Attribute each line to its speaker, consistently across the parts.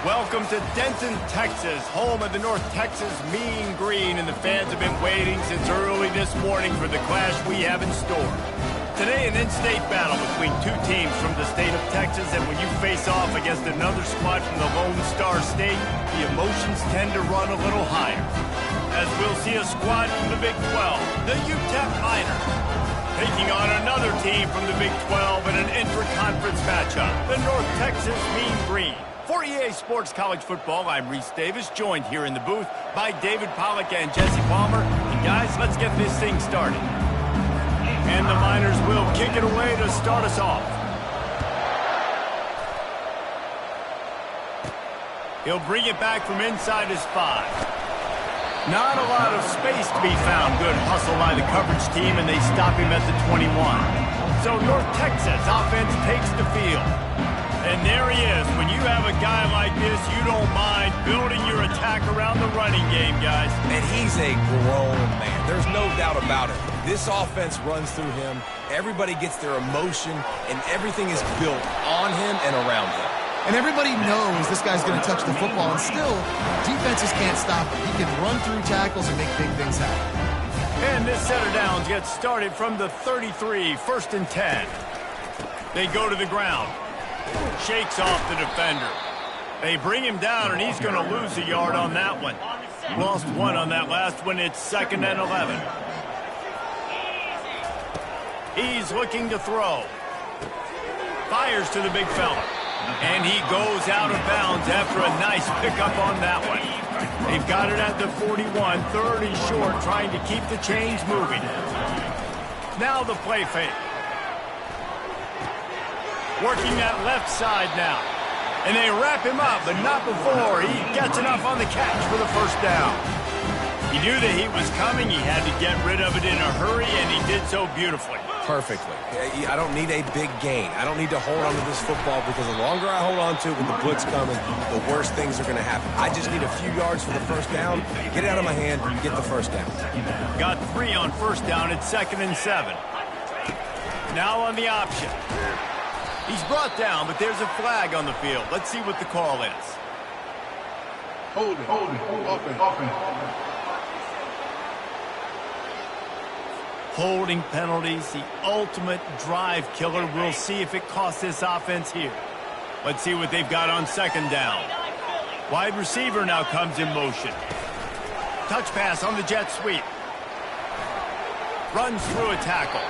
Speaker 1: Welcome to Denton, Texas, home of the North Texas Mean Green, and the fans have been waiting since early this morning for the clash we have in store. Today, an in-state battle between two teams from the state of Texas, and when you face off against another squad from the Lone Star State, the emotions tend to run a little higher. As we'll see a squad from the Big 12, the UTEP Miners, taking on another team from the Big 12 in an intra-conference matchup, the North Texas Mean Green. For EA Sports College Football, I'm Reese Davis, joined here in the booth by David Pollack and Jesse Palmer. And guys, let's get this thing started. And the Miners will kick it away to start us off. He'll bring it back from inside his 5. Not a lot of space to be found. Good hustle by the coverage team, and they stop him at the 21. So North Texas offense takes the field. And there he is. When you have a guy like this, you don't mind building your attack around the running game, guys.
Speaker 2: And he's a grown man. There's no doubt about it. This offense runs through him. Everybody gets their emotion, and everything is built on him and around him.
Speaker 3: And everybody knows this guy's going to touch the football, and still, defenses can't stop him. He can run through tackles and make big things happen.
Speaker 1: And this set of downs gets started from the 33, 1st and 10. They go to the ground. Shakes off the defender. They bring him down, and he's going to lose a yard on that one. Lost 1 on that last one. It's 2nd and 11. He's looking to throw. Fires to the big fella. And he goes out of bounds after a nice pickup on that one. They've got it at the 41, 3rd and short, trying to keep the chains moving. Now the play fake. Working that left side now. And they wrap him up, but not before he gets enough on the catch for the 1st down. He knew that he was coming. He had to get rid of it in a hurry, and he did so beautifully.
Speaker 2: Perfectly. I don't need a big gain. I don't need to hold on to this football because the longer I hold on to it with the blitz coming, the worse things are going to happen. I just need a few yards for the 1st down, get it out of my hand, and get the 1st down.
Speaker 1: Got 3 on 1st down. It's 2nd and 7. Now on the option. He's brought down, but there's a flag on the field. Let's see what the call is.
Speaker 4: Hold it, open.
Speaker 1: Holding penalties, the ultimate drive killer. We'll see if it costs this offense here. Let's see what they've got on 2nd down. Wide receiver now comes in motion. Touch pass on the jet sweep. Runs through a tackle.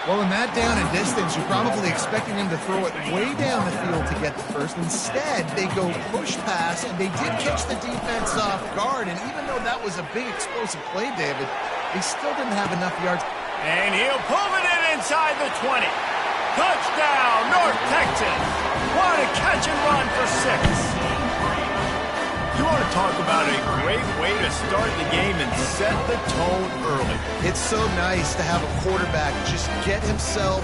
Speaker 3: Well, in that down and distance, you're probably expecting him to throw it way down the field to get the 1st. Instead, they go push pass, and they did catch the defense off guard. And even though that was a big explosive play, David, they still didn't have enough yards.
Speaker 1: And he'll pull it in inside the 20. Touchdown, North Texas. What a catch and run for 6. You want to talk about a great way to start the game and set the tone early.
Speaker 3: It's so nice to have a quarterback just get himself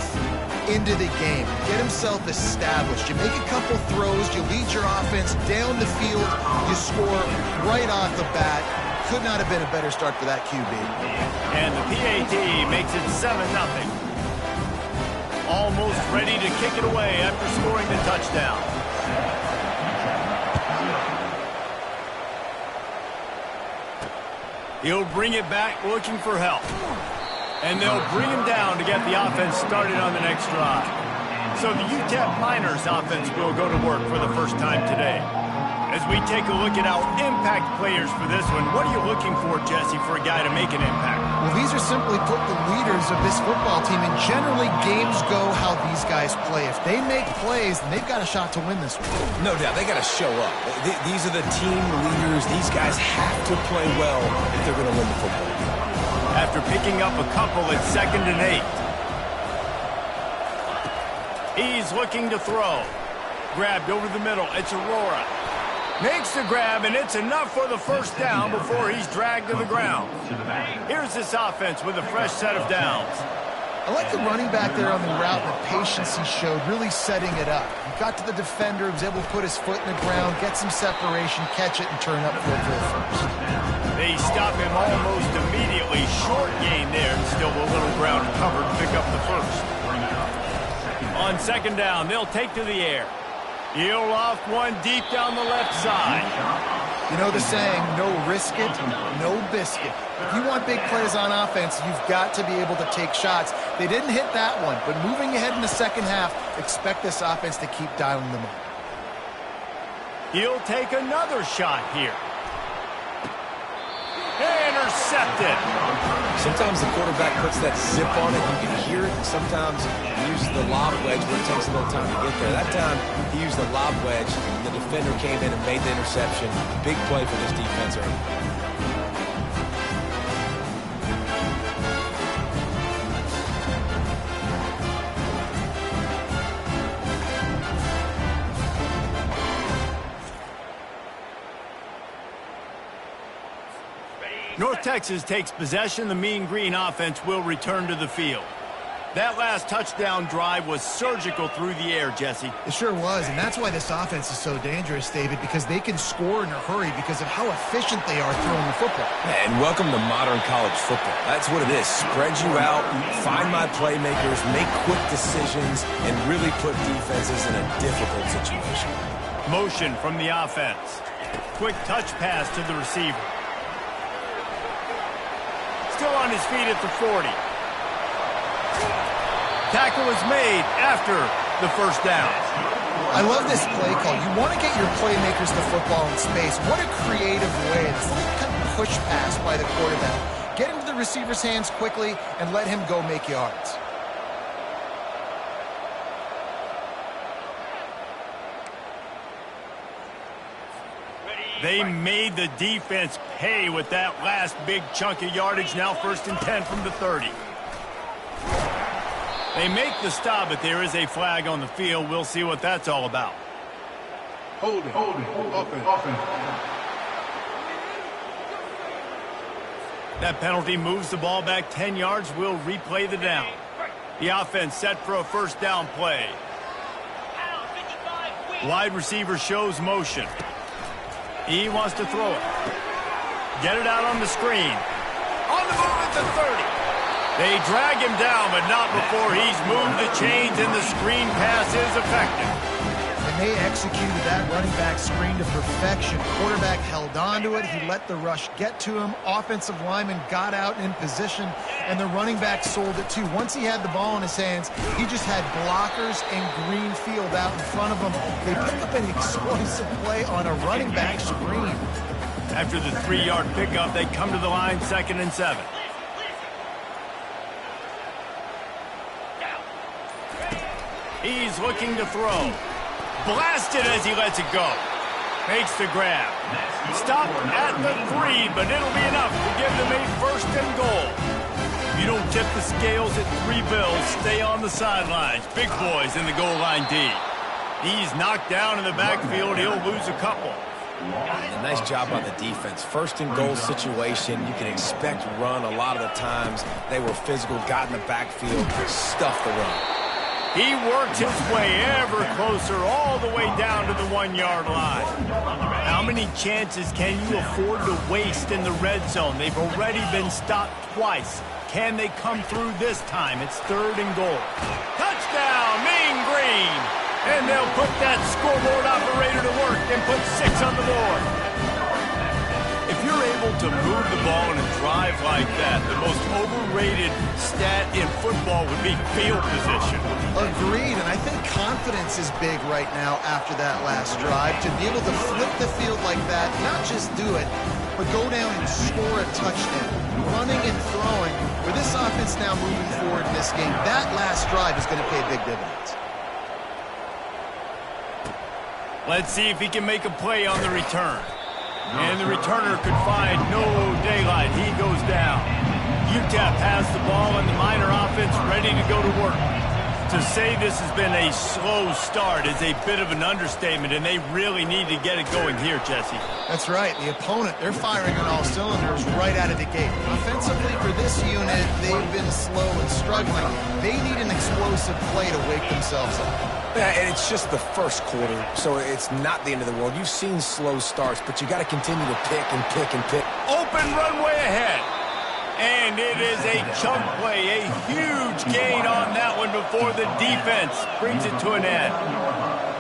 Speaker 3: into the game, get himself established. You make a couple throws, you lead your offense down the field, you score right off the bat. Could not have been a better start for that QB.
Speaker 1: And the PAT makes it 7-0. Almost ready to kick it away after scoring the touchdown. He'll bring it back looking for help. And they'll bring him down to get the offense started on the next drive. So the UTEP Miners offense will go to work for the first time today. As we take a look at our impact players for this one, what are you looking for, Jesse, for a guy to make an impact?
Speaker 3: Well, these are simply put the leaders of this football team, and generally games go how these guys play. If they make plays, then they've got a shot to win this one.
Speaker 2: No doubt. They got to show up. These are the team leaders. These guys have to play well if they're going to win the football.
Speaker 1: After picking up a couple, it's 2nd and 8. He's looking to throw. Grabbed over the middle. It's Aurora. Makes the grab, and it's enough for the 1st down before he's dragged to the ground. Here's this offense with a fresh set of downs.
Speaker 3: I like the running back there on the route, the patience he showed, really setting it up. He got to the defender, was able to put his foot in the ground, get some separation, catch it, and turn up for the 1st.
Speaker 1: They stop him almost immediately. Short gain there, and still a little ground covered to pick up the 1st. On 2nd down, they'll take to the air. He'll loft one deep down the left side.
Speaker 3: You know the saying, no risk it, no biscuit. If you want big plays on offense, you've got to be able to take shots. They didn't hit that one, but moving ahead in the second half, expect this offense to keep dialing them up.
Speaker 1: He'll take another shot here. Intercepted.
Speaker 2: Sometimes the quarterback puts that zip on it. You can hear it. Sometimes he uses the lob wedge where it takes a little time to get there. That time, he used the lob wedge, and the defender came in and made the interception. Big play for this defense early.
Speaker 1: North Texas takes possession. The Mean Green offense will return to the field. That last touchdown drive was surgical through the air, Jesse.
Speaker 3: It sure was, and that's why this offense is so dangerous, David, because they can score in a hurry because of how efficient they are throwing the football.
Speaker 2: And welcome to modern college football. That's what it is. Spread you out, find my playmakers, make quick decisions, and really put defenses in a difficult situation.
Speaker 1: Motion from the offense. Quick touch pass to the receiver. Still on his feet at the 40. Tackle is made after the first down.
Speaker 3: I love this play call. You want to get your playmakers the football in space. What a creative way. It's like kind of push pass by the quarterback. Get into the receiver's hands quickly and let him go make yards.
Speaker 1: They made the defense pay with that last big chunk of yardage. Now 1st and 10 from the 30. They make the stop, but there is a flag on the field. We'll see what that's all about.
Speaker 4: Holding, offense.
Speaker 1: That penalty moves the ball back 10 yards. We'll replay the down. The offense set for a first down play. Wide receiver shows motion. He wants to throw it. Get it out on the screen. On the move at the 30. They drag him down, but not before he's moved the chains, and the screen pass is effective.
Speaker 3: And they executed that running back screen to perfection. Quarterback held on to it. He let the rush get to him. Offensive lineman got out in position, and the running back sold it too. Once he had the ball in his hands, he just had blockers and green field out in front of him. They picked up an explosive play on a running back screen.
Speaker 1: After the 3-yard pickup, they come to the line, 2nd and 7. He's looking to throw. Blasted as he lets it go. Makes the grab. Stop at the 3, but it'll be enough to give them a 1st and goal. If you don't tip the scales at 3 bills, stay on the sidelines. Big boys in the goal line D. He's knocked down in the backfield. He'll lose a couple.
Speaker 2: A nice job by the defense. 1st and goal situation. You can expect run a lot of the times. They were physical, got in the backfield, stuffed the run.
Speaker 1: He worked his way ever closer all the way down to the 1-yard line. How many chances can you afford to waste in the red zone? They've already been stopped twice. Can they come through this time? It's 3rd and goal. Touchdown, Mean Green! And they'll put that scoreboard operator to work and put 6 on the board. If you're able to move the ball in a drive like that, the most overrated stat in football would be field position.
Speaker 3: Agreed, and I think confidence is big right now after that last drive. To be able to flip the field like that, not just do it, but go down and score a touchdown. Running and throwing, with this offense now moving forward in this game, that last drive is going to pay big dividends.
Speaker 1: Let's see if he can make a play on the return. And the returner could find no daylight. He goes down. UTEP has the ball, and the Miner offense ready to go to work. To say this has been a slow start is a bit of an understatement, and they really need to get it going here, Jesse.
Speaker 3: That's right. The opponent, they're firing on all cylinders right out of the gate. Offensively, for this unit, they've been slow and struggling. They need an explosive play to wake themselves up.
Speaker 2: Yeah, and it's just the first quarter, so it's not the end of the world. You've seen slow starts, but you got to continue to pick and pick and pick.
Speaker 1: Open runway ahead. And it is a chunk play, a huge gain on that one before the defense brings it to an end.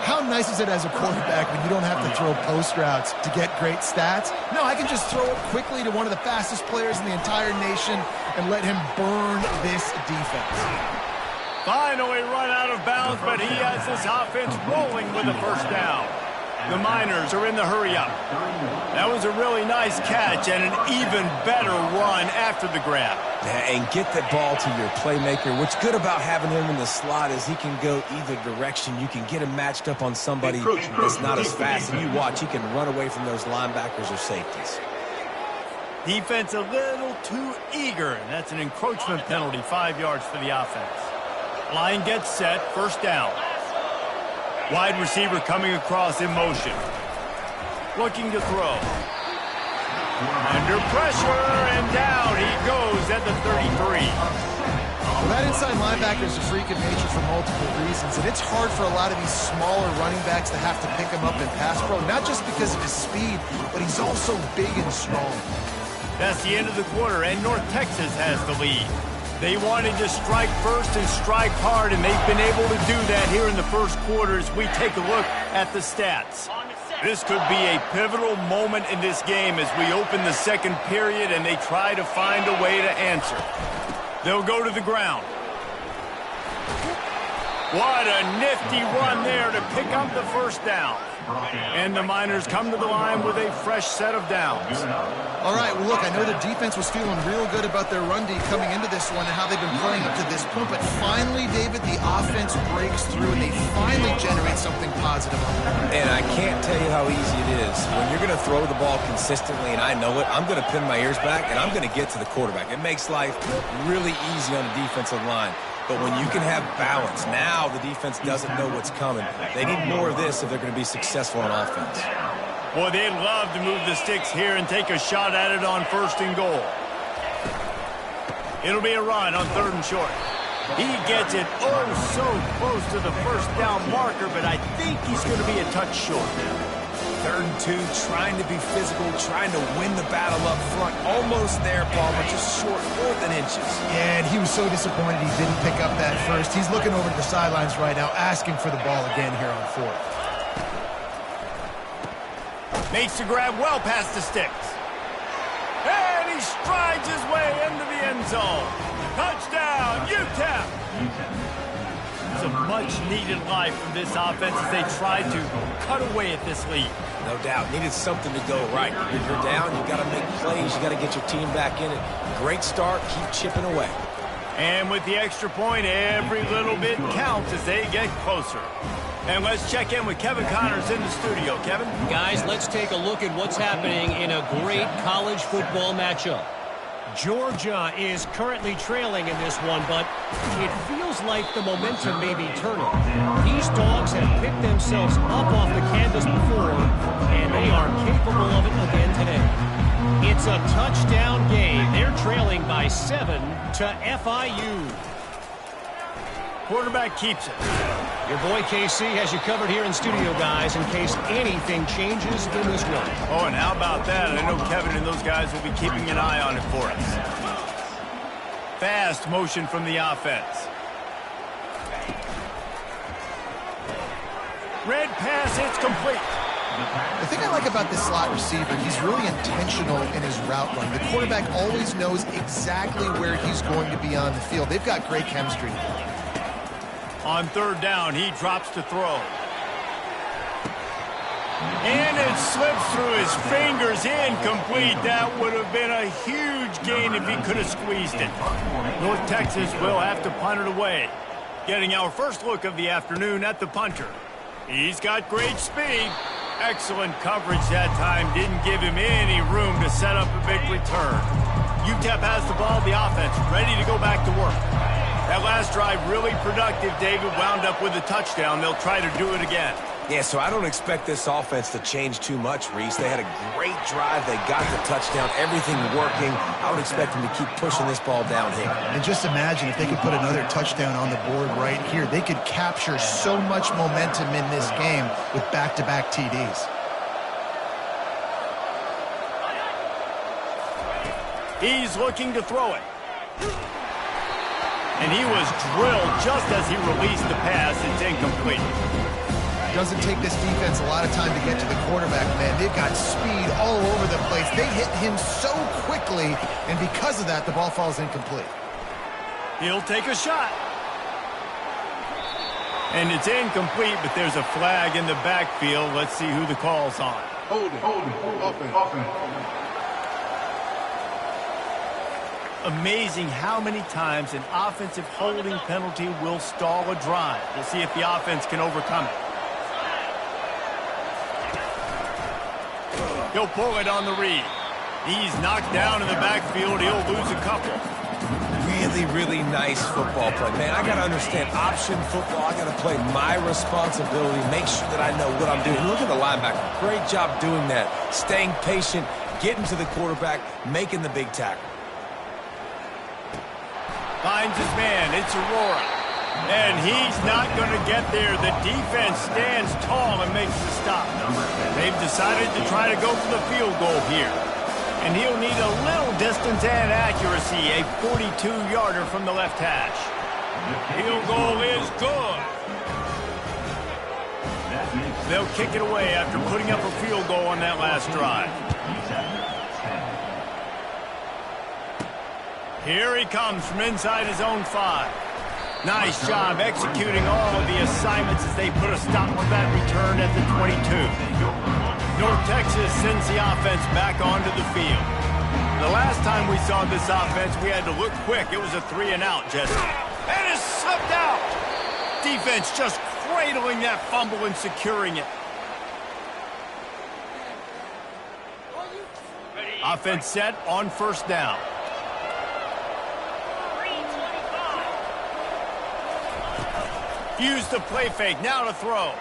Speaker 3: How how nice is it as a quarterback when you don't have to throw post routes to get great stats? No, I can just throw it quickly to one of the fastest players in the entire nation and let him burn this defense.
Speaker 1: Finally run out of bounds, but he has this offense rolling with a first down. The Miners are in the hurry-up. That was a really nice catch and an even better run after the grab.
Speaker 2: And get the ball to your playmaker. What's good about having him in the slot is he can go either direction. You can get him matched up on somebody that's not as fast, and you watch, he can run away from those linebackers or safeties.
Speaker 1: Defense a little too eager, and that's an encroachment penalty, 5 yards for the offense. Line gets set, first down. Wide receiver coming across in motion. Looking to throw. Under pressure, and down he goes at the 33.
Speaker 3: Well, that inside linebacker is a freak of nature for multiple reasons, and it's hard for a lot of these smaller running backs to have to pick him up in pass pro, not just because of his speed, but he's also big and strong.
Speaker 1: That's the end of the quarter, and North Texas has the lead. They wanted to strike first and strike hard, and they've been able to do that here in the first quarter as we take a look at the stats. This could be a pivotal moment in this game as we open the second period and they try to find a way to answer. They'll go to the ground. What a nifty run there to pick up the first down. And the Miners come to the line with a fresh set of downs.
Speaker 3: All right, well, look, I know the defense was feeling real good about their run D coming into this one and how they've been playing up to this point, but finally, David, the offense breaks through and they finally generate something positive on the ground.
Speaker 2: And I can't tell you how easy it is. When you're going to throw the ball consistently, and I know it, I'm going to pin my ears back, and I'm going to get to the quarterback. It makes life really easy on the defensive line. But when you can have balance, now the defense doesn't know what's coming. They need more of this if they're going to be successful on offense.
Speaker 1: Boy, they'd love to move the sticks here and take a shot at it on 1st and goal. It'll be a run on 3rd and short. He gets it oh so close to the first down marker, but I think he's going to be a touch short.
Speaker 2: 3rd and 2, trying to be physical, trying to win the battle up front. Almost there, Paul, but just short, 4th and inches.
Speaker 3: Yeah, and he was so disappointed he didn't pick up that first. He's looking over to the sidelines right now, asking for the ball again here on 4th.
Speaker 1: Makes the grab well past the sticks. And he strides his way into the end zone. Touchdown, UTEP! It's a much-needed life from this offense as they tried to cut away at this lead.
Speaker 2: No doubt. Needed something to go right. If you're down, you got to make plays. You got to get your team back in it. Great start. Keep chipping away.
Speaker 1: And with the extra point, every little bit counts as they get closer. And let's check in with Kevin Connors in the studio. Kevin?
Speaker 5: Guys, let's take a look at what's happening in a great college football matchup. Georgia is currently trailing in this one, but it feels like the momentum may be turning. These dogs have picked themselves up off the canvas before, and they are capable of it again today. It's a touchdown game. They're trailing by 7 to FIU.
Speaker 1: Quarterback keeps it.
Speaker 5: Your boy KC has you covered here in studio, guys, in case anything changes in this one.
Speaker 1: Oh, and how about that? I know Kevin and those guys will be keeping an eye on it for us. Fast motion from the offense. Red pass, it's complete.
Speaker 3: The thing I like about this slot receiver, he's really intentional in his route run. The quarterback always knows exactly where he's going to be on the field. They've got great chemistry.
Speaker 1: On 3rd down, he drops to throw. And it slips through his fingers, incomplete. That would have been a huge gain if he could have squeezed it. North Texas will have to punt it away. Getting our first look of the afternoon at the punter. He's got great speed. Excellent coverage that time. Didn't give him any room to set up a big return. UTEP has the ball, the offense ready to go back to work. That last drive really productive. David wound up with a touchdown. They'll try to do it again.
Speaker 2: Yeah, so I don't expect this offense to change too much, Reese. They had a great drive. They got the touchdown. Everything working. I would expect them to keep pushing this ball downhill.
Speaker 3: And just imagine if they could put another touchdown on the board right here. They could capture so much momentum in this game with back-to-back TDs.
Speaker 1: He's looking to throw it. And he was drilled just as he released the pass. It's incomplete.
Speaker 3: Doesn't take this defense a lot of time to get to the quarterback, man. They've got speed all over the place. They hit him so quickly, and because of that, the ball falls incomplete.
Speaker 1: He'll take a shot. And it's incomplete, but there's a flag in the backfield. Let's see who the call's on.
Speaker 4: Hold it, offense.
Speaker 1: Amazing how many times an offensive holding penalty will stall a drive. We'll see if the offense can overcome it. He'll pull it on the read. He's knocked down in the backfield. He'll lose a couple.
Speaker 2: Really, really nice football play. Man, I got to understand option football. I got to play my responsibility, make sure that I know what I'm doing. Look at the linebacker. Great job doing that. Staying patient, getting to the quarterback, making the big tackle.
Speaker 1: Finds his man. It's Aurora. And he's not going to get there. The defense stands tall and makes the stop. They've decided to try to go for the field goal here. And he'll need a little distance and accuracy, a 42-yarder from the left hash. Field goal is good. They'll kick it away after putting up a field goal on that last drive. Here he comes from inside his own 5. Nice job executing all of the assignments as they put a stop to that return at the 22. North Texas sends the offense back onto the field. The last time we saw this offense, we had to look quick. It was a 3-and-out, Jesse. And it's slipped out. Defense just cradling that fumble and securing it. Offense set on first down. Use the play fake, now to throw.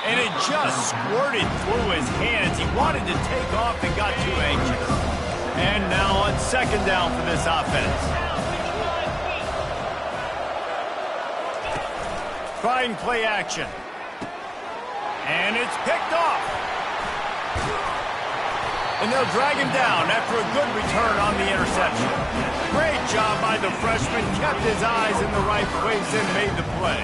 Speaker 1: And it just squirted through his hands. He wanted to take off and got too anxious. And now on second down for this offense. Trying play action. And it's picked off. And they'll drag him down after a good return on the interception. Great job by the freshman. Kept his eyes in the right place and made the play.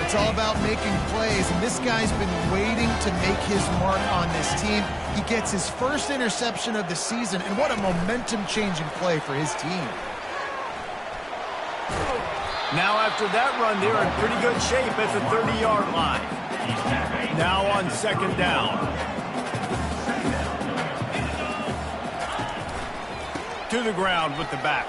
Speaker 3: It's all about making plays, and this guy's been waiting to make his mark on this team. He gets his first interception of the season, and what a momentum-changing play for his team.
Speaker 1: Now after that run, they're in pretty good shape at the 30-yard line. Now on second down. To the ground with the back.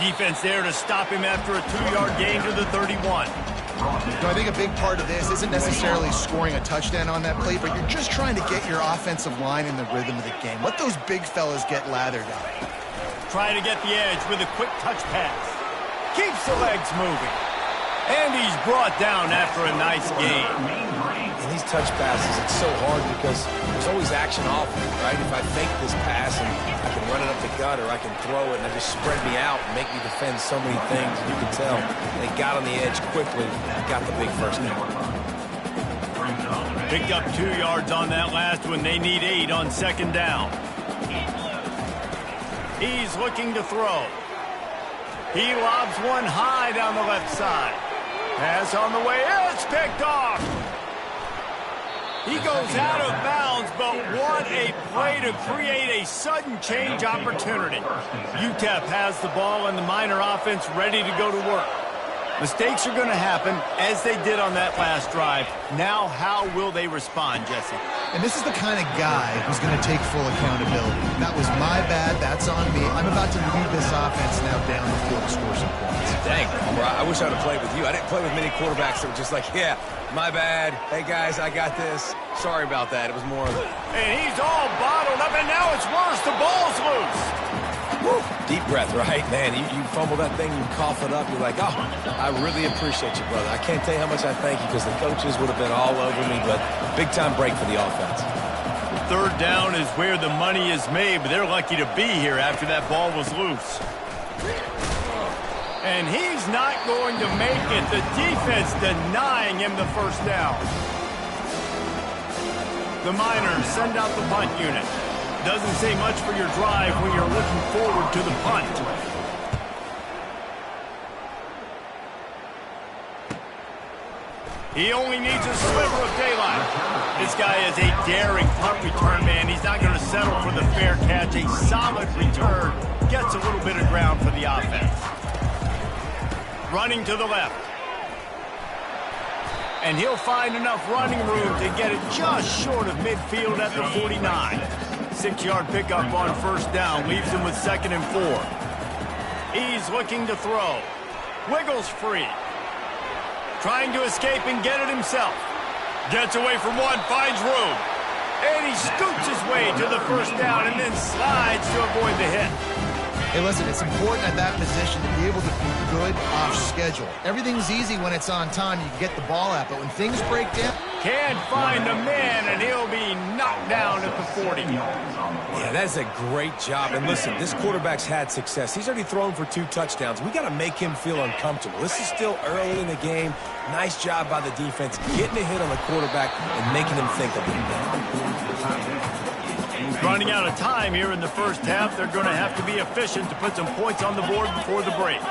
Speaker 1: Defense there to stop him after a 2-yard gain to the 31.
Speaker 3: So I think a big part of this isn't necessarily scoring a touchdown on that play, but you're just trying to get your offensive line in the rhythm of the game. Let those big fellas get lathered up.
Speaker 1: Trying to get the edge with a quick touch pass. Keeps the legs moving. And he's brought down after a nice gain.
Speaker 2: In these touch passes, it's so hard because there's always action off of it, right? If I fake this pass and I can run it up the gut or I can throw it and it just spread me out and make me defend so many things. And you can tell they got on the edge quickly and got the big first down.
Speaker 1: Picked up 2 yards on that last one. They need 8 on second down. He's looking to throw. He lobs one high down the left side. Pass on the way. It's picked off. He goes out of bounds, but what a play to create a sudden change opportunity. UTEP has the ball and the Miner offense ready to go to work. Mistakes are going to happen, as they did on that last drive. Now, how will they respond, Jesse?
Speaker 3: And this is the kind of guy who's going to take full accountability. That was my bad. That's on me. I'm about to lead this offense now down the field to score some points.
Speaker 2: Dang, I wish I would have played with you. I didn't play with many quarterbacks that were just like, yeah, my bad. Hey, guys, I got this. Sorry about that. It was more of a...
Speaker 1: And he's all bottled up, and now it's worse. The ball's loose.
Speaker 2: Woo. Deep breath, right? Man, you fumble that thing, you cough it up, you're like, oh, I really appreciate you, brother. I can't tell you how much I thank you because the coaches would have been all over me, but big-time break for the offense.
Speaker 1: Third down is where the money is made, but they're lucky to be here after that ball was loose. And he's not going to make it. The defense denying him the first down. The Miners send out the punt unit. Doesn't say much for your drive when you're looking forward to the punt. He only needs a sliver of daylight. This guy is a daring punt return man. He's not going to settle for the fair catch. A solid return gets a little bit of ground for the offense. Running to the left. And he'll find enough running room to get it just short of midfield at the 49. 6-yard pickup on first down leaves him with 2nd and 4. He's looking to throw. Wiggles free. Trying to escape and get it himself. Gets away from one, finds room. And he scoots his way to the first down and then slides to avoid the hit.
Speaker 3: Hey, listen, it's important at that position to be able to be good off schedule. Everything's easy when it's on time. You can get the ball out, but when things break down...
Speaker 1: Can't find a man, and he'll be knocked down at the 40.
Speaker 2: Yeah, that's a great job. And listen, this quarterback's had success. He's already thrown for 2 touchdowns. We got to make him feel uncomfortable. This is still early in the game. Nice job by the defense, getting a hit on the quarterback and making him think a little bit.
Speaker 1: Running out of time here in the first half. They're going to have to be efficient to put some points on the board before the break.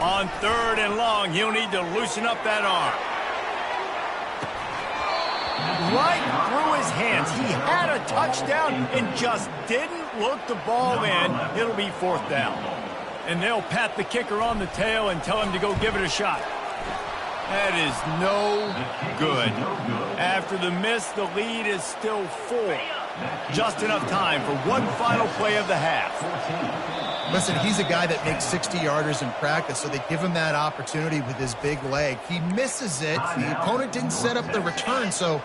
Speaker 1: On 3rd and long, he'll need to loosen up that arm. Right through his hands. He had a touchdown and just didn't look the ball in. It'll be 4th down. And they'll pat the kicker on the tail and tell him to go give it a shot. That is no good. After the miss, the lead is still 4. Just enough time for one final play of the half.
Speaker 3: Listen, he's a guy that makes 60-yarders in practice, so they give him that opportunity with his big leg. He misses it. The opponent didn't set up the return, so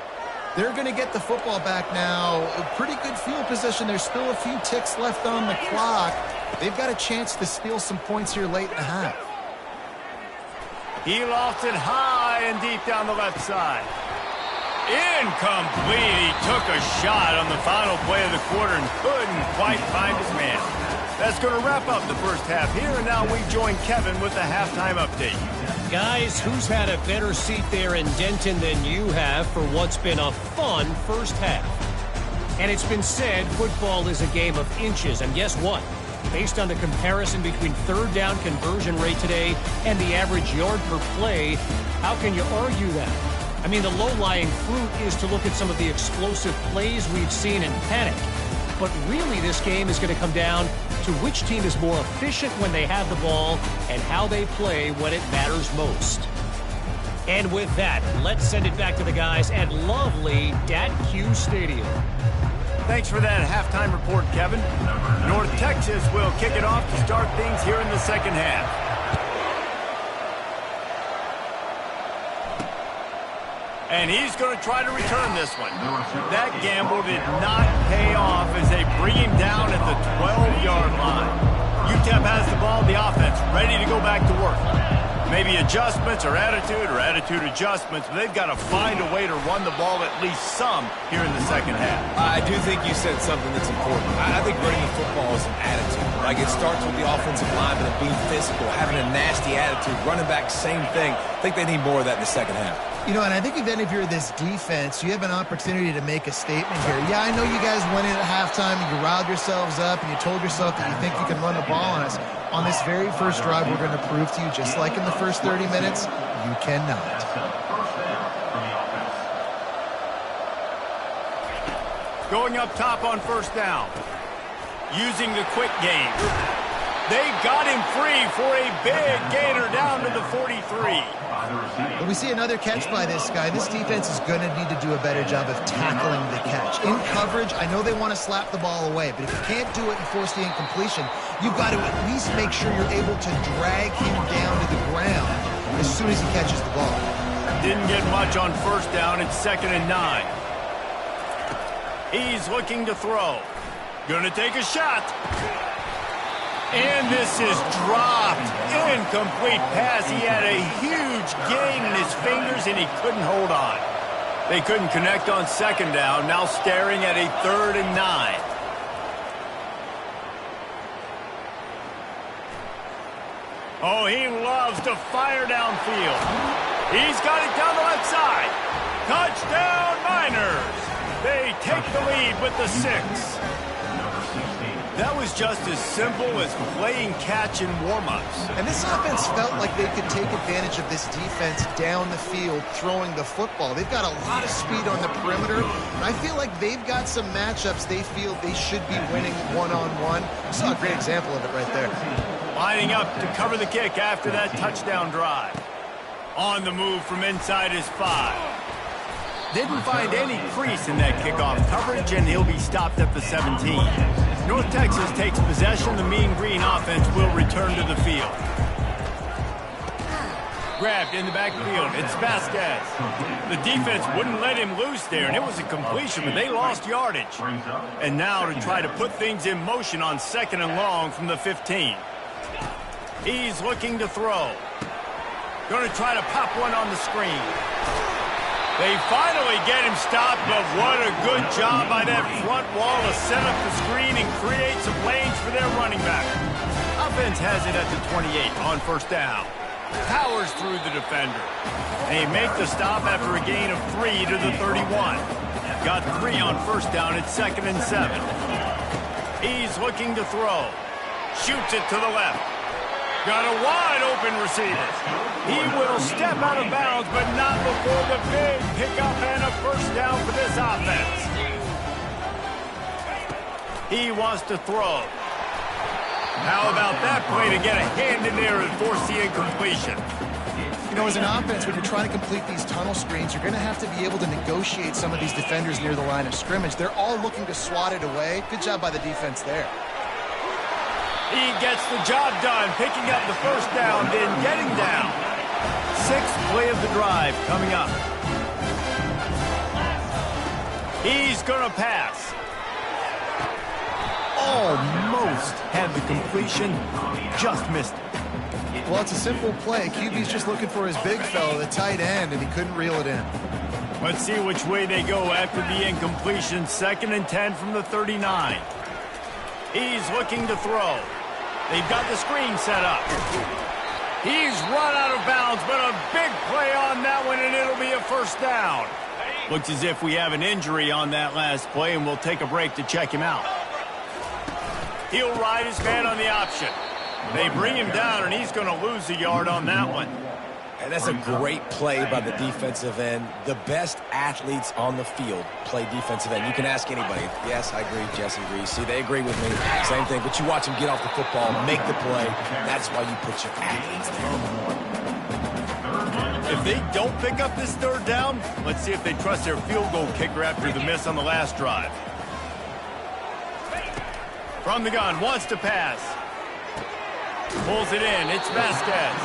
Speaker 3: they're going to get the football back now. A pretty good field position. There's still a few ticks left on the clock. They've got a chance to steal some points here late in the half.
Speaker 1: He lofts it high and deep down the left side. Incomplete. He took a shot on the final play of the quarter and couldn't quite find his man. That's going to wrap up the first half here, and now we join Kevin with the halftime update.
Speaker 5: Guys, who's had a better seat there in Denton than you have for what's been a fun first half? And it's been said football is a game of inches, and guess what? Based on the comparison between 3rd down conversion rate today and the average yard per play, how can you argue that? I mean, the low-lying fruit is to look at some of the explosive plays we've seen and panic. But really, this game is going to come down to which team is more efficient when they have the ball and how they play when it matters most. And with that, let's send it back to the guys at lovely Dat-Q Stadium.
Speaker 1: Thanks for that halftime report, Kevin. North Texas will kick it off to start things here in the second half. And he's going to try to return this one. That gamble did not pay off as they bring him down at the 12-yard line. UTEP has the ball, the offense ready to go back to work. Maybe adjustments or attitude adjustments, but they've got to find a way to run the ball at least some here in the second half.
Speaker 2: I do think you said something that's important. I think running the football is an attitude. Like, it starts with the offensive lineman and being physical, having a nasty attitude. Running back, same thing. I think they need more of that in the second half.
Speaker 3: You know, and I think even if you're this defense, you have an opportunity to make a statement here. Yeah, I know you guys went in at halftime and you riled yourselves up and you told yourself that you think you can run the ball on us. On this very first drive, we're going to prove to you, just like in the first 30 minutes, you cannot.
Speaker 1: Going up top on first down. Using the quick game. They got him free for a big gainer down to the 43.
Speaker 3: When we see another catch by this guy, this defense is going to need to do a better job of tackling the catch. In coverage, I know they want to slap the ball away, but if you can't do it and force the incompletion, you've got to at least make sure you're able to drag him down to the ground as soon as he catches the ball.
Speaker 1: Didn't get much on first down. It's 2nd and 9. He's looking to throw. Going to take a shot. And this is dropped. Incomplete pass. He had a huge gain in his fingers, and he couldn't hold on. They couldn't connect on second down. Now staring at a 3rd and 9. Oh, he loves to fire downfield. He's got it down the left side. Touchdown, Miners. They take the lead with the 6. That was just as simple as playing catch in warm-ups.
Speaker 3: And this offense felt like they could take advantage of this defense down the field throwing the football. They've got a lot of speed on the perimeter, and I feel like they've got some matchups they feel they should be winning one-on-one. You saw a great example of it right there.
Speaker 1: Lining up to cover the kick after that touchdown drive. On the move from inside his 5. Didn't find any crease in that kickoff coverage, and he'll be stopped at the 17. North Texas takes possession. The Mean Green offense will return to the field. Grabbed in the backfield. It's Vasquez. The defense wouldn't let him loose there, and it was a completion, but they lost yardage. And now to try to put things in motion on 2nd and long from the 15. He's looking to throw. Going to try to pop one on the screen. They finally get him stopped, but what a good job by that front wall to set up the screen and create some lanes for their running back. Offense has it at the 28 on 1st down. Powers through the defender. They make the stop after a gain of 3 to the 31. Got 3 on 1st down at 2nd and 7. He's looking to throw. Shoots it to the left. Got a wide open receiver. He will step out of bounds, but not before the big pickup and a 1st down for this offense. He wants to throw. How about that play to get a hand in there and force the incompletion?
Speaker 3: You know, as an offense, when you're trying to complete these tunnel screens, you're going to have to be able to negotiate some of these defenders near the line of scrimmage. They're all looking to swat it away. Good job by the defense there.
Speaker 1: He gets the job done, picking up the 1st down, then getting down. 6th play of the drive coming up. He's going to pass. Almost had the completion, just missed it.
Speaker 3: Well, it's a simple play. QB's just looking for his big fella, the tight end, and he couldn't reel it in.
Speaker 1: Let's see which way they go after the incompletion. 2nd and 10 from the 39. He's looking to throw. They've got the screen set up. He's run out of bounds, but a big play on that one, and it'll be a 1st down. Looks as if we have an injury on that last play, and we'll take a break to check him out. He'll ride his man on the option. They bring him down, and he's going to lose a yard on that one.
Speaker 2: And that's a great play by the defensive end. The best athletes on the field play defensive end. You can ask anybody. Yes, I agree. Jesse agrees. See, they agree with me. Same thing. But you watch them get off the football, make the play. That's why you put your athletes there.
Speaker 1: If they don't pick up this 3rd down, let's see if they trust their field goal kicker after the miss on the last drive. From the gun, wants to pass. Pulls it in. It's Vasquez.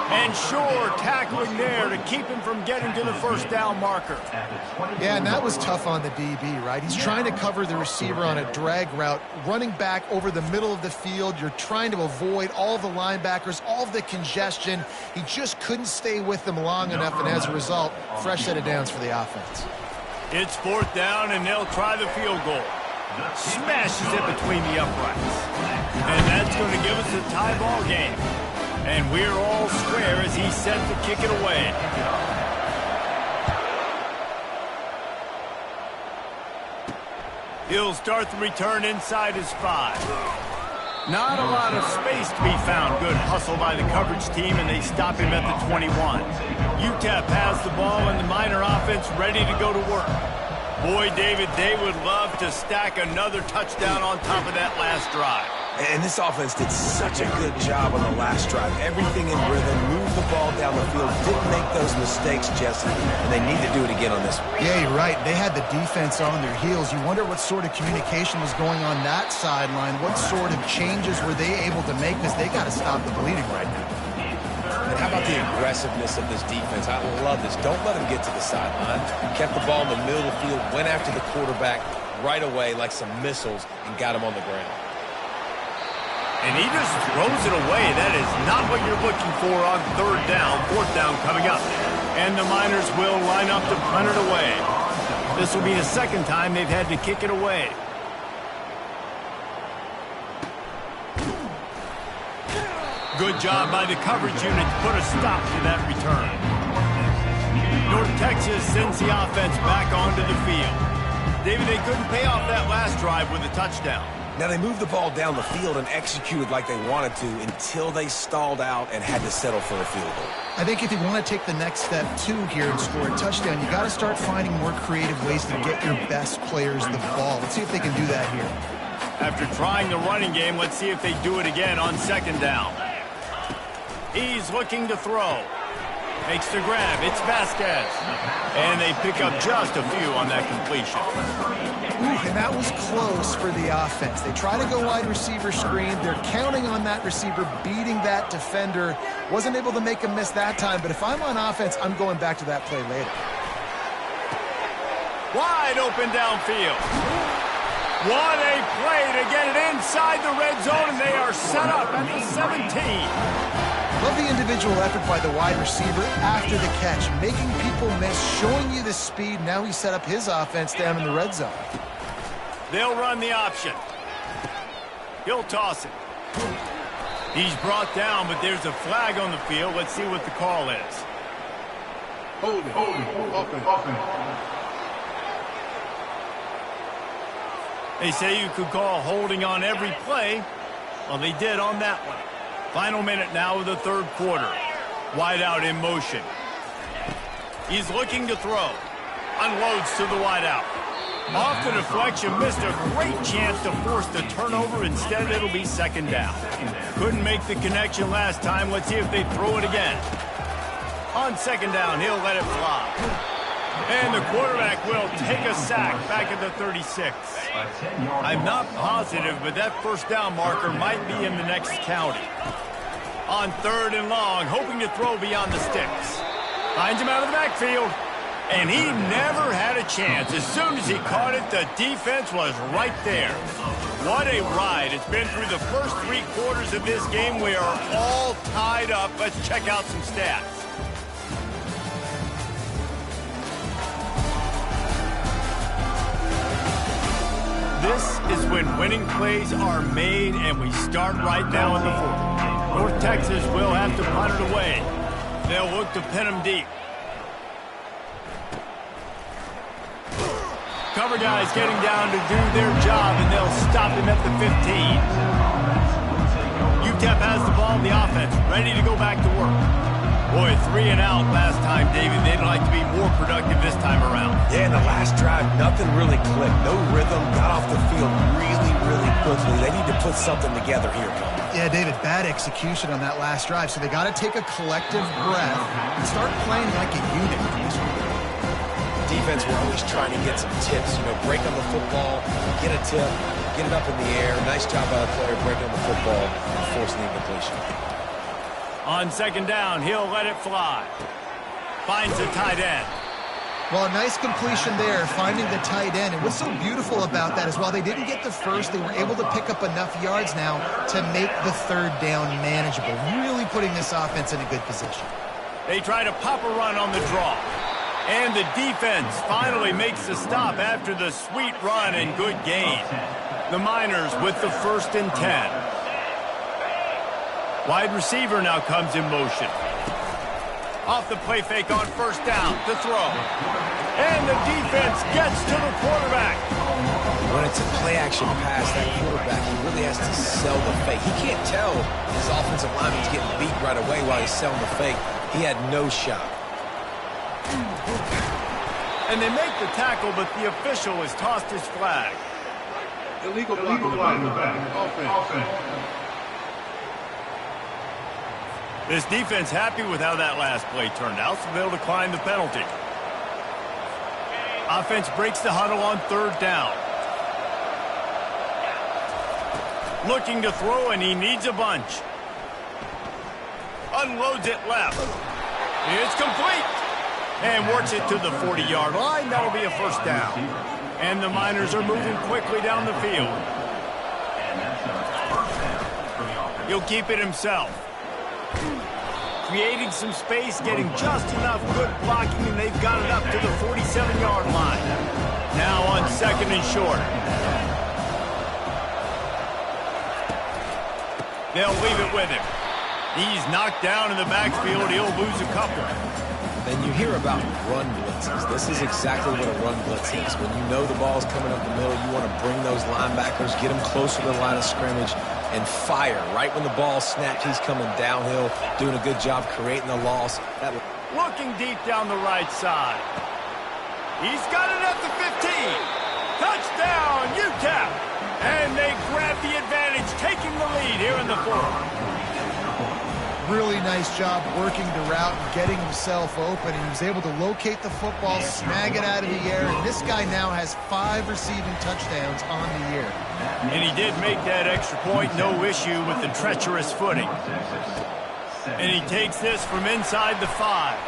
Speaker 1: And Shore tackling there to keep him from getting to the 1st down marker.
Speaker 3: Yeah, and that was tough on the DB, right? He's trying to cover the receiver on a drag route, running back over the middle of the field. You're trying to avoid all the linebackers, all of the congestion. He just couldn't stay with them long enough, and as a result, fresh set of downs for the offense.
Speaker 1: It's 4th down, and they'll try the field goal. Smashes it between the uprights. And that's going to give us a tie ball game. And we're all square as he's set to kick it away. He'll start the return inside his 5. Not a lot of space to be found. Good hustle by the coverage team, and they stop him at the 21. UTEP has the ball, and the Miner offense ready to go to work. Boy, David, they would love to stack another touchdown on top of that last drive.
Speaker 2: And this offense did such a good job on the last drive. Everything in rhythm, moved the ball down the field, didn't make those mistakes, Jesse, and they need to do it again on this one.
Speaker 3: Yeah, you're right. They had the defense on their heels. You wonder what sort of communication was going on that sideline. What sort of changes were they able to make, because they got to stop the bleeding right now.
Speaker 2: And how about the aggressiveness of this defense? I love this. Don't let them get to the sideline. Kept the ball in the middle of the field, went after the quarterback right away like some missiles, and got him on the ground.
Speaker 1: And he just throws it away. That is not what you're looking for on 3rd down. 4th down coming up. And the Miners will line up to punt it away. This will be the 2nd time they've had to kick it away. Good job by the coverage unit to put a stop to that return. North Texas sends the offense back onto the field. David, they couldn't pay off that last drive with a touchdown.
Speaker 2: Now, they moved the ball down the field and executed like they wanted to until they stalled out and had to settle for a field goal.
Speaker 3: I think if you want to take the next step, too, here and score a touchdown, you got to start finding more creative ways to get your best players the ball. Let's see if they can do that here.
Speaker 1: After trying the running game, let's see if they do it again on second down. He's looking to throw. Makes the grab. It's Vasquez. And they pick up just a few on that completion.
Speaker 3: Ooh, and that was close for the offense. They try to go wide receiver screen. They're counting on that receiver beating that defender. Wasn't able to make a miss that time, but if I'm on offense, I'm going back to that play later.
Speaker 1: Wide open downfield. What a play to get it inside the red zone, and they are set up at the 17.
Speaker 3: Love the individual effort by the wide receiver after the catch, making people miss, showing you the speed. Now he set up his offense down in the red zone.
Speaker 1: They'll run the option. He'll toss it. He's brought down, but there's a flag on the field. Let's see what the call is.
Speaker 4: Holding, offense.
Speaker 1: They say you could call holding on every play. Well, they did on that one. Final minute now of the third quarter. Wide out in motion. He's looking to throw. Unloads to the wide out. Off the deflection, missed a great chance to force the turnover. Instead, it'll be second down. Couldn't make the connection last time. Let's see if they throw it again. On second down, he'll let it fly. And the quarterback will take a sack back at the 36. I'm not positive, but that first down marker might be in the next county. On third and long, hoping to throw beyond the sticks. Finds him out of the backfield. And he never had a chance. As soon as he caught it, the defense was right there. What a ride. It's been through the first 3 quarters of this game. We are all tied up. Let's check out some stats. This is when winning plays are made, and we start right now in the fourth. North Texas will have to punt it away. They'll look to pin them deep. Cover guys getting down to do their job, and they'll stop him at the 15. UTEP has the ball, the offense ready to go back to work. Boy, 3 and out last time, David. They'd like to be more productive this time around.
Speaker 2: Yeah, in the last drive, nothing really clicked. No rhythm, got off the field really quickly. They need to put something together here, Tom.
Speaker 3: Yeah, David, bad execution on that last drive, so they got to take a collective breath and start playing like a unit.
Speaker 2: Defense, we're always trying to get some tips. Break on the football, get a tip, get it up in the air. Nice job by the player breaking on the football and forcing the incompletion.
Speaker 1: On second down, he'll let it fly. Finds the tight end.
Speaker 3: Well, a nice completion there, finding the tight end. And what's so beautiful about that is while they didn't get the first, they were able to pick up enough yards now to make the third down manageable, really putting this offense in a good position.
Speaker 1: They try to pop a run on the draw. And the defense finally makes the stop after the sweet run and good gain. The Miners with the 1st and 10. Wide receiver now comes in motion. Off the play fake on first down to throw. And the defense gets to the quarterback.
Speaker 2: When it's a play-action pass, that quarterback, he really has to sell the fake. He can't tell his offensive lineman's getting beat right away while he's selling the fake. He had no shot.
Speaker 1: And they make the tackle, but the official has tossed his flag.
Speaker 4: Illegal block in the back. Offense.
Speaker 1: This defense happy with how that last play turned out, so they'll decline the penalty. Offense breaks the huddle on third down. Looking to throw, and he needs a bunch. Unloads it left. It's complete. And works it to the 40-yard line. That'll be a first down. And the Miners are moving quickly down the field. He'll keep it himself. Creating some space, getting just enough good blocking, and they've got it up to the 47-yard line. Now on second and short. They'll leave it with him. He's knocked down in the backfield. He'll lose a couple.
Speaker 2: then you hear about run blitzes. This is exactly what a run blitz is. When you know the ball's coming up the middle, you want to bring those linebackers, get them closer to the line of scrimmage, and fire. Right when the ball snaps, he's coming downhill, doing a good job creating the loss.
Speaker 1: Looking deep down the right side. He's got it at the 15. Touchdown, UTEP. And they grab the advantage, taking the lead here in the fourth.
Speaker 3: Really nice job working the route and getting himself open. And he was able to locate the football, snag it out of the air. And this guy now has 5 receiving touchdowns on the year.
Speaker 1: And he did make that extra point, no issue with the treacherous footing. And he takes this from inside the 5.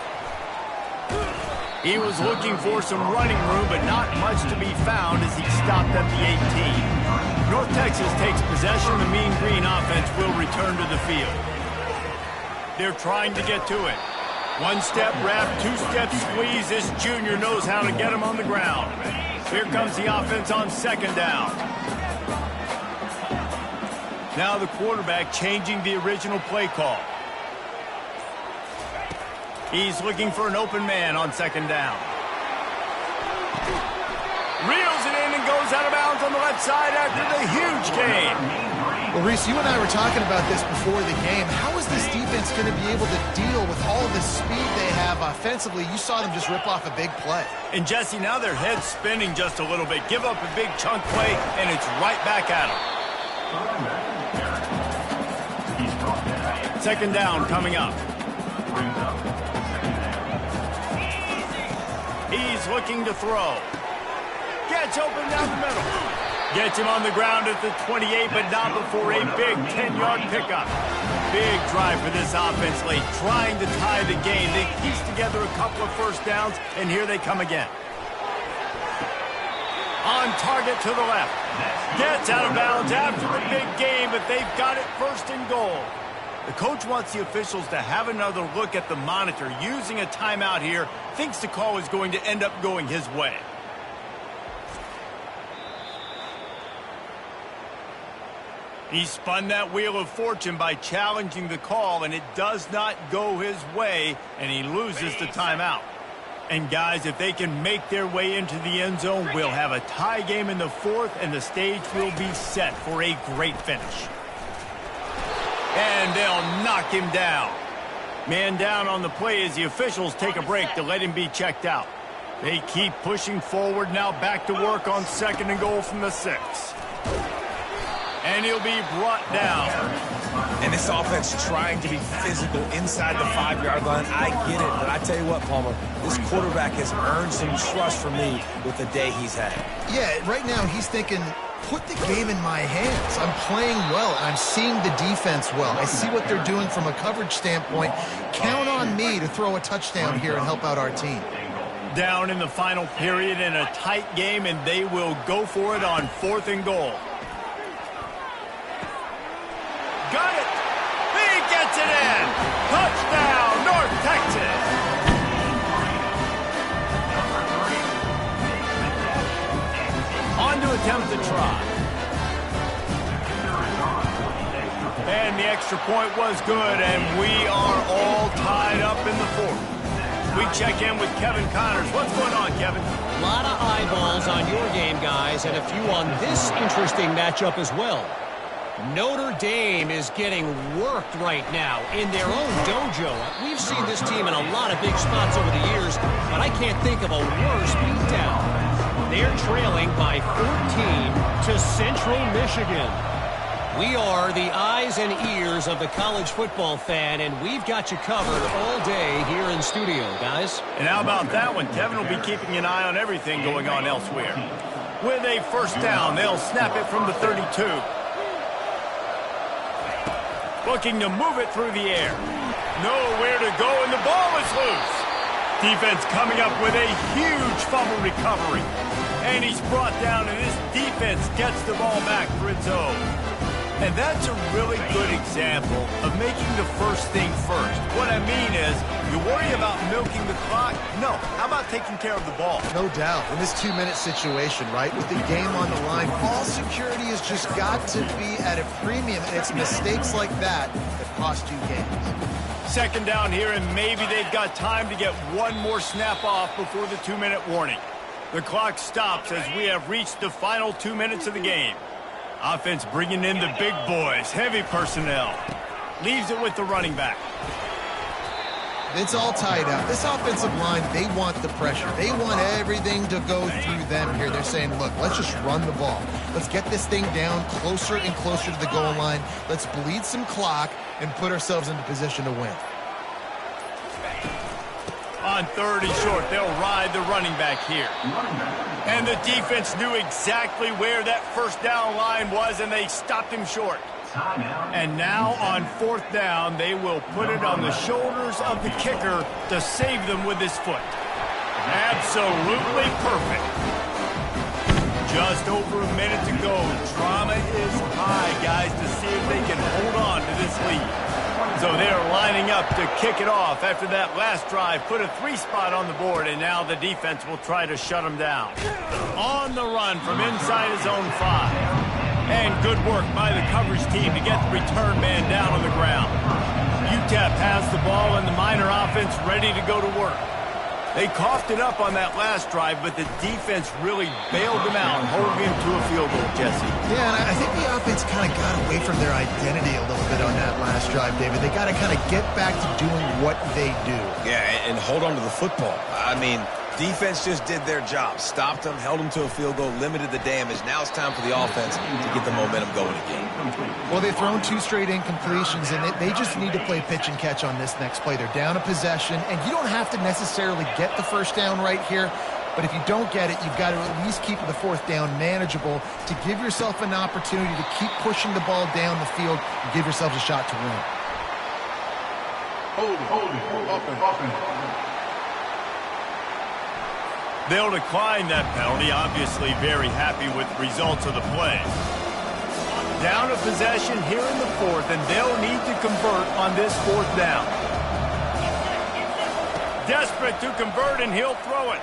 Speaker 1: He was looking for some running room, but not much to be found as he stopped at the 18. North Texas takes possession. The Mean Green offense will return to the field. They're trying to get to it. 1-step wrap, 2-step squeeze. This junior knows how to get him on the ground. Here comes the offense on second down. Now the quarterback changing the original play call. He's looking for an open man on second down. Reels it in and goes out of bounds on the left side after the huge gain.
Speaker 3: Well, Reese, you and I were talking about this before the game. How is this defense going to be able to deal with all the speed they have offensively? You saw them just rip off a big play.
Speaker 1: And, Jesse, now their head's spinning just a little bit. Give up a big chunk play, and it's right back at them. Second down coming up. He's looking to throw. Gets open down the middle. Gets him on the ground at the 28, but not before a big 10-yard pickup. Big drive for this offense late, trying to tie the game. They piece together a couple of first downs, and here they come again. On target to the left. Gets out of bounds after the big game, but they've got it first and goal. The coach wants the officials to have another look at the monitor. Using a timeout here, thinks the call is going to end up going his way. He spun that wheel of fortune by challenging the call, and it does not go his way, and he loses the timeout. And, guys, if they can make their way into the end zone, we'll have a tie game in the fourth, and the stage will be set for a great finish. And they'll knock him down. Man down on the play as the officials take a break to let him be checked out. They keep pushing forward, now back to work on second and goal from the 6. And he'll be brought down.
Speaker 2: And this offense trying to be physical inside the 5-yard line. I get it, but I tell you what, Palmer, this quarterback has earned some trust from me with the day he's had.
Speaker 3: Yeah, right now he's thinking, put the game in my hands. I'm playing well, and I'm seeing the defense well. I see what they're doing from a coverage standpoint. Count on me to throw a touchdown here and help out our team.
Speaker 1: Down in the final period in a tight game, and they will go for it on 4th and goal. Got it! He gets it in! Touchdown, North Texas! On to attempt the try. And the extra point was good, and we are all tied up in the fourth. We check in with Kevin Connors. What's going on, Kevin?
Speaker 5: A lot of eyeballs on your game, guys, and a few on this interesting matchup as well. Notre Dame is getting worked right now in their own dojo. We've seen this team in a lot of big spots over the years, but I can't think of a worse beatdown. They're trailing by 14 to Central Michigan. We are the eyes and ears of the college football fan, and we've got you covered all day here in studio, guys.
Speaker 1: And how about that one? Kevin will be keeping an eye on everything going on elsewhere. With a first down, they'll snap it from the 32. Looking to move it through the air. Nowhere to go, and the ball is loose. Defense coming up with a huge fumble recovery. And he's brought down, and this defense gets the ball back for its own. And that's a really good example of making the first thing first. What I mean is, you worry about milking the clock? No. How about taking care of the ball?
Speaker 3: No doubt. In this 2-minute situation, right, with the game on the line, ball security has just got to be at a premium. And it's mistakes like that that cost you games.
Speaker 1: Second down here, and maybe they've got time to get one more snap off before the 2-minute warning. The clock stops as we have reached the final 2 minutes of the game. Offense bringing in the big boys, heavy personnel. Leaves it with the running back.
Speaker 3: It's all tied up. This offensive line, they want the pressure. They want everything to go through them here. They're saying, look, let's just run the ball. Let's get this thing down closer and closer to the goal line. Let's bleed some clock and put ourselves into position to win.
Speaker 1: On 3rd and short, they'll ride the running back here. And the defense knew exactly where that first down line was, and they stopped him short. And now on 4th down, they will put it on the shoulders of the kicker to save them with his foot. Absolutely perfect. Just over a minute to go. Drama is high, guys, to see if they can hold on to this lead. So they're lining up to kick it off after that last drive. Put a 3 spot on the board, and now the defense will try to shut them down. On the run from inside his own 5. And good work by the coverage team to get the return man down on the ground. UTEP has the ball and the Miner offense ready to go to work. They coughed it up on that last drive, but the defense really bailed them out, holding him to a field goal, Jesse.
Speaker 3: Yeah, and I think the offense kind of got away from their identity a little bit on that last drive, David. They got to kind of get back to doing what they do.
Speaker 2: Yeah, and hold on to the football. I mean, defense just did their job. Stopped them, held them to a field goal, limited the damage. Now it's time for the offense to get the momentum going again.
Speaker 3: Well, they've thrown 2 straight incompletions, and they just need to play pitch and catch on this next play. They're down a possession, and you don't have to necessarily get the first down right here, but if you don't get it, you've got to at least keep the 4th down manageable to give yourself an opportunity to keep pushing the ball down the field and give yourselves a shot to win.
Speaker 4: Hold it, offense.
Speaker 1: They'll decline that penalty, obviously very happy with the results of the play. Down a possession here in the 4th, and they'll need to convert on this 4th down. Desperate to convert, and he'll throw it.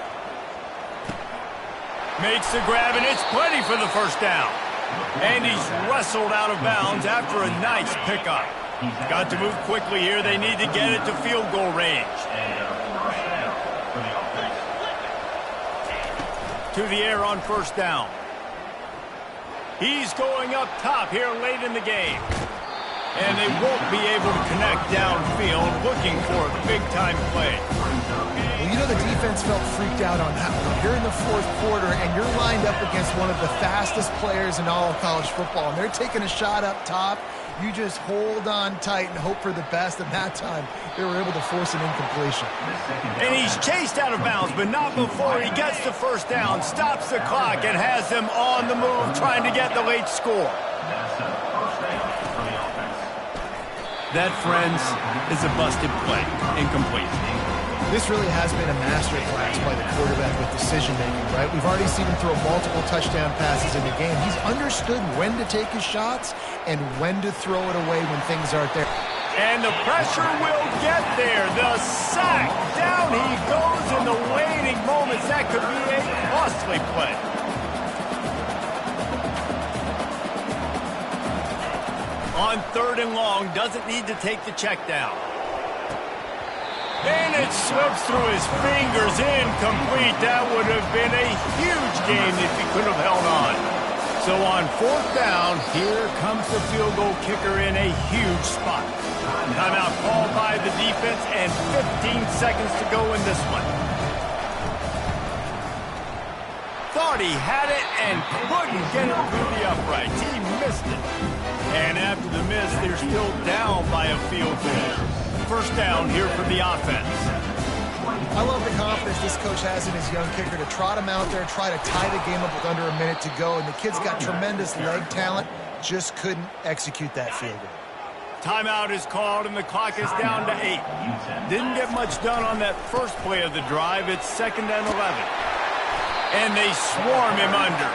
Speaker 1: Makes the grab, and it's plenty for the first down. And he's wrestled out of bounds after a nice pickup. Got to move quickly here. They need to get it to field goal range. To the air on 1st down. He's going up top here late in the game. And they won't be able to connect downfield, looking for a big-time play.
Speaker 3: Well, you know the defense felt freaked out on that one. You're in the 4th quarter, and you're lined up against one of the fastest players in all of college football, and they're taking a shot up top. You just hold on tight and hope for the best, and that time they were able to force an incompletion.
Speaker 1: And he's chased out of bounds, but not before he gets the first down, stops the clock, and has them on the move trying to get the late score. That, friends, is a busted play. Incomplete.
Speaker 3: This really has been a masterclass by the quarterback with decision-making, right? We've already seen him throw multiple touchdown passes in the game. He's understood when to take his shots and when to throw it away when things aren't there.
Speaker 1: And the pressure will get there. The sack. Down he goes in the waning moments. That could be a costly play. On 3rd and long, doesn't need to take the check down. And it slips through his fingers, incomplete. That would have been a huge gain if he could have held on. So on 4th down, here comes the field goal kicker in a huge spot. Timeout called by the defense, and 15 seconds to go in this one. Thought he had it and couldn't get it through the uprights. He missed it. And after the miss, they're still down by a field goal. 1st down here for the offense.
Speaker 3: I love the confidence this coach has in his young kicker to trot him out there, try to tie the game up with under a minute to go. And the kid's got tremendous leg talent, just couldn't execute that field goal.
Speaker 1: Timeout is called, and the clock is down to 8. Didn't get much done on that first play of the drive. It's 2nd and 11. And they swarm him under.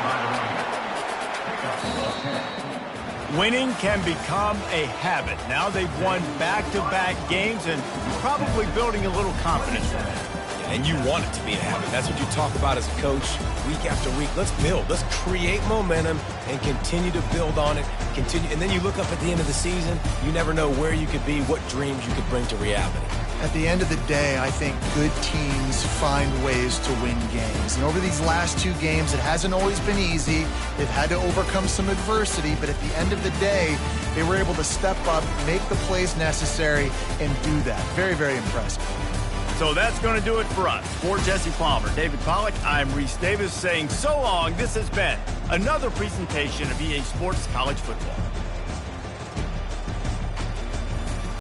Speaker 1: Winning can become a habit. Now they've won back-to-back games and probably building a little confidence from that.
Speaker 2: And you want it to be a habit. That's what you talk about as a coach week after week. Let's build. Let's create momentum and continue to build on it. And then you look up at the end of the season, you never know where you could be, what dreams you could bring to reality.
Speaker 3: At the end of the day, I think good teams find ways to win games. And over these last 2 games, it hasn't always been easy. They've had to overcome some adversity, but at the end of the day, they were able to step up, make the plays necessary, and do that. Very, very impressive.
Speaker 1: So that's going to do it for us. For Jesse Palmer, David Pollack, I'm Reese Davis saying so long. This has been another presentation of EA Sports College Football.